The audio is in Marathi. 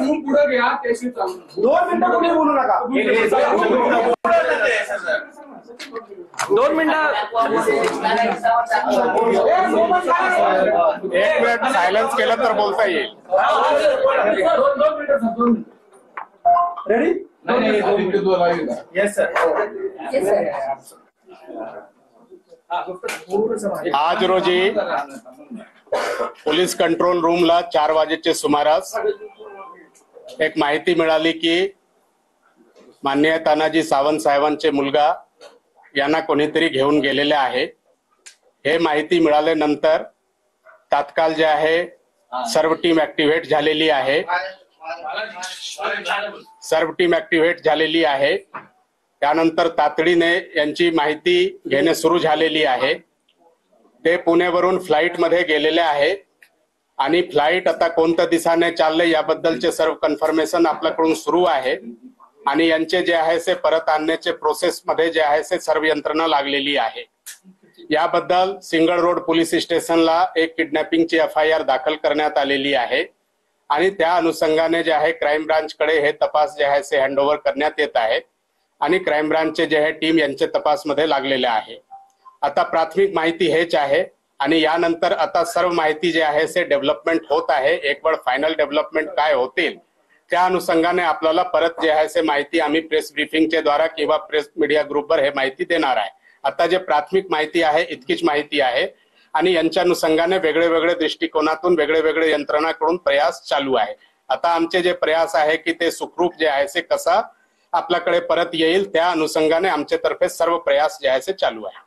फोन पुढे घ्या त्याशी चालू 2 मिनिटं तुम्ही बोलू नका 2 मिनिटं 1 मिनिट सायलेन्स केलं तर बोलता येईल. रेडी येस सर आज रोजी पोलीस कंट्रोल रूमला 4 वाजेच्या सुमारास एक माहिती मिळाली की माननीय तानाजी सावंत साहेबांचे मुलगा यांना कोणीतरी घेऊन गेलेले आहे. हे माहिती मिळाल्यानंतर तात्काळ जे आहे सर्व टीम ऍक्टिव्हेट झालेली आहे. त्यानंतर तातडीने यांची माहिती घेणे सुरू झालेली आहे. ते पुण्यावरून फ्लाइट मध्ये गेलेले आहे आणि फ्लाइट आता कोणत्या दिशाने चालले याबद्दलचे सर्व कन्फर्मेशन आपल्याकडून सुरू आहे आणि यांचे जे आहे ते परत आणण्याचे प्रोसेस मध्ये जे आहे ते सर्व यंत्रणा लागलेली आहे. याबद्दल सिंगल रोड पोलीस स्टेशनला एक किडनॅपिंगची FIR दाखल करण्यात आलेली आहे आणि त्या अनुषंगाने जे आहे क्राईम ब्रांच कडे हे तपास जे आहे ते हँडओव्हर करण्यात येत आहे आणि क्राईम ब्रांचचे जे आहे टीम यांचे तपास मध्ये लागलेले आहे. आता प्राथमिक माहिती हेच आहे आणि यानंतर आता सर्व माहिती जे आहे ते डेव्हलपमेंट होत आहे. एक वेळ फायनल डेव्हलपमेंट काय होतील त्या अनुषंगाने आपल्याला परत जे आहे ते माहिती आम्ही प्रेस ब्रीफिंगच्या द्वारा किंवा प्रेस मीडिया ग्रुपवर हे माहिती देणार आहे. आता जे प्राथमिक माहिती आहे इतकीच माहिती आहे आणि यांच्या अनुषंगाने वेगळे वेगळे दृष्टिकोनातून वेगळे वेगळे यंत्रणाकडून प्रयास चालू आहे. आता आमचे जे प्रयास आहे की ते सुखरूप जे आहे ते कसा आपल्याकडे परत येईल त्या अनुषंगाने आमच्या तर्फे सर्व प्रयास जे आहे ते चालू आहे.